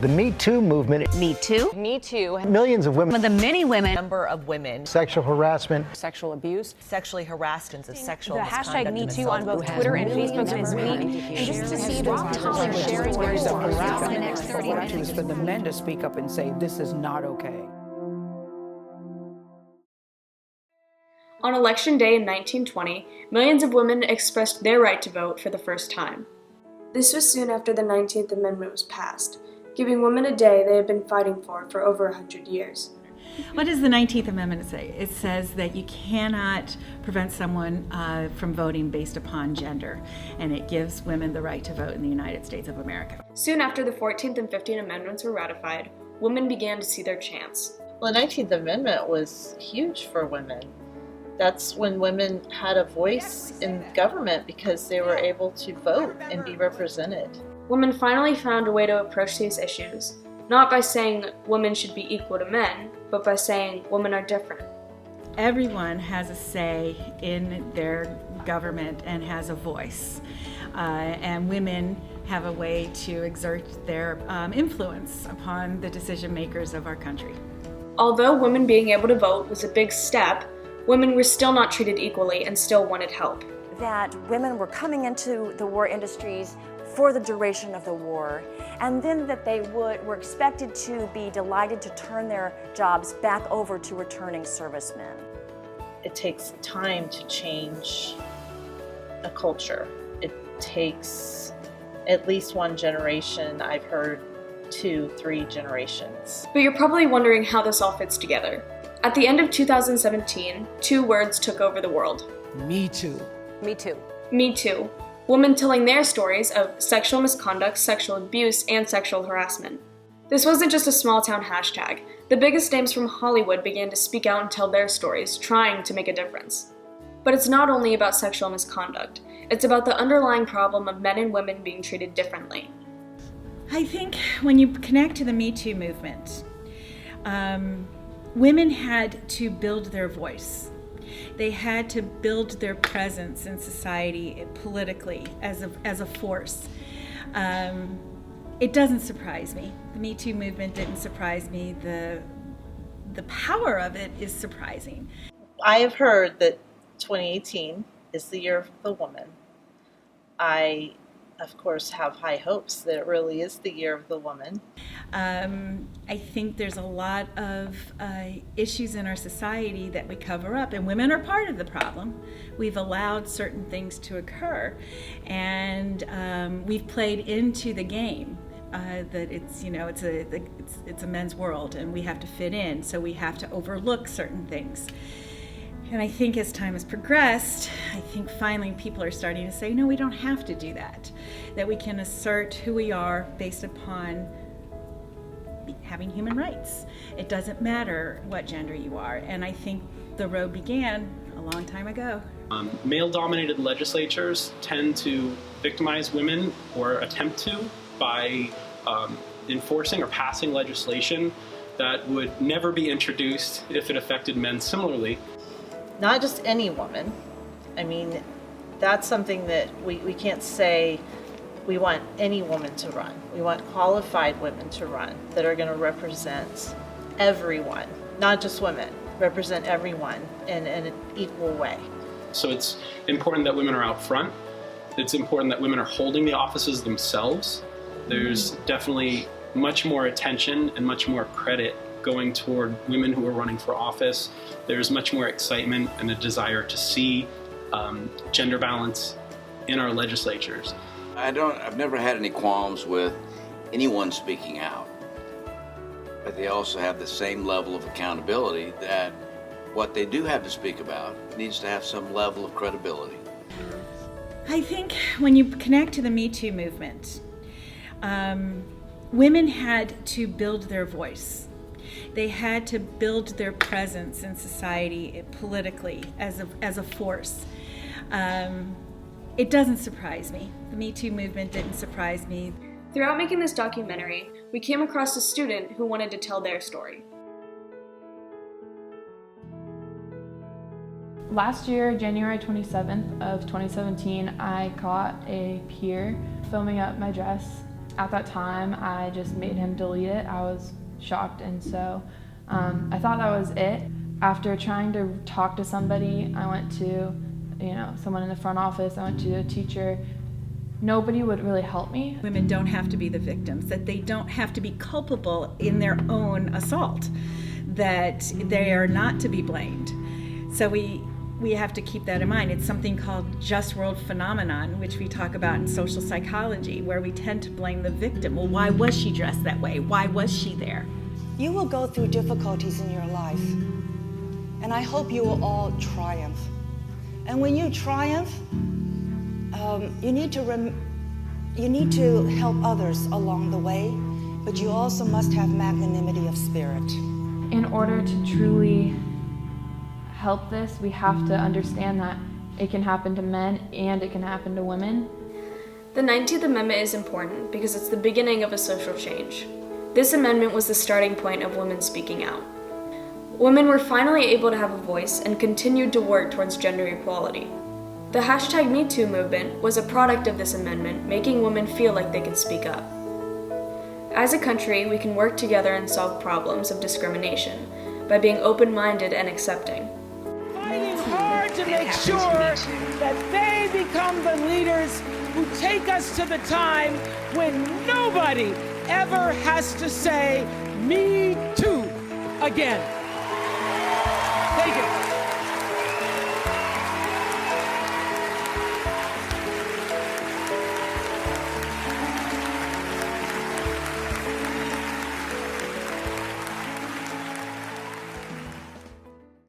The Me Too movement. Me Too. Me Too. Millions of women. The many women. Number of women. Sexual harassment. Sexual abuse. Sexually harassed and sexual the misconduct. hashtag Me Too on both Twitter and Facebook this week. And just to see those Hollywood sharing stories of harassment in the next 30 minutes. For the men to speak up and say, this is not okay. On Election Day in 1920, millions of women expressed their right to vote for the first time. This was soon after the 19th Amendment was passed, giving women a day they had been fighting for over 100 years. What does the 19th Amendment say? It says that you cannot prevent someone from voting based upon gender, and it gives women the right to vote in the United States of America. Soon after the 14th and 15th Amendments were ratified, women began to see their chance. Well, the 19th Amendment was huge for women. That's when women had a voice in government because they were able to vote and be represented. Women finally found a way to approach these issues, not by saying women should be equal to men, but by saying women are different. Everyone has a say in their government and has a voice. And women have a way to exert their influence upon the decision makers of our country. Although women being able to vote was a big step, women were still not treated equally and still wanted help. That women were coming into the war industries for the duration of the war, and then that they were expected to be delighted to turn their jobs back over to returning servicemen. It takes time to change a culture. It takes at least one generation. I've heard 2-3 generations. But you're probably wondering how this all fits together. At the end of 2017, two words took over the world. Me Too. Me Too. Me Too. Women telling their stories of sexual misconduct, sexual abuse, and sexual harassment. This wasn't just a small-town hashtag. The biggest names from Hollywood began to speak out and tell their stories, trying to make a difference. But it's not only about sexual misconduct. It's about the underlying problem of men and women being treated differently. I think when you connect to the Me Too movement, women had to build their voice. They had to build their presence in society politically as a force. It doesn't surprise me. The Me Too movement didn't surprise me. The power of it is surprising. I have heard that 2018 is the year of the woman. I, of course, have high hopes that it really is the year of the woman. I think there's a lot of issues in our society that we cover up, and women are part of the problem. We've allowed certain things to occur, and we've played into the game that it's a men's world, and we have to fit in, so we have to overlook certain things. And I think as time has progressed, I think finally people are starting to say, no, we don't have to do that. That we can assert who we are based upon having human rights. It doesn't matter what gender you are. And I think the road began a long time ago. Male-dominated legislatures tend to victimize women, or attempt to, by enforcing or passing legislation that would never be introduced if it affected men similarly. Not just any woman. I mean, that's something that we can't say we want any woman to run. We want qualified women to run that are going to represent everyone, not just women, represent everyone in an equal way. So it's important that women are out front. It's important that women are holding the offices themselves. There's definitely much more attention and much more credit going toward women who are running for office. There's much more excitement and a desire to see gender balance in our legislatures. I've never had any qualms with anyone speaking out, but they also have the same level of accountability that what they do have to speak about needs to have some level of credibility. I think when you connect to the Me Too movement, women had to build their voice. They had to build their presence in society politically as a force. It doesn't surprise me. The Me Too movement didn't surprise me. Throughout making this documentary, we came across a student who wanted to tell their story. Last year, January 27th of 2017, I caught a peer filming up my dress At that time, I just made him delete it. I was shocked, and so I thought that was it. After trying to talk to somebody, I went to, someone in the front office, I went to a teacher. Nobody would really help me. Women don't have to be the victims, that they don't have to be culpable in their own assault, that they are not to be blamed. So we have to keep that in mind. It's something called just world phenomenon, which we talk about in social psychology, where we tend to blame the victim. Well, why was she dressed that way? Why was she there? You will go through difficulties in your life, and I hope you will all triumph. And when you triumph, you need to help others along the way, but you also must have magnanimity of spirit. In order to truly help this, we have to understand that it can happen to men and it can happen to women. The 19th Amendment is important because it's the beginning of a social change. This amendment was the starting point of women speaking out. Women were finally able to have a voice and continued to work towards gender equality. The #MeToo movement was a product of this amendment, making women feel like they could speak up. As a country, we can work together and solve problems of discrimination by being open-minded and accepting. Fighting hard to make sure that they become the leaders who take us to the time when nobody ever has to say, "Me too," again. Thank you.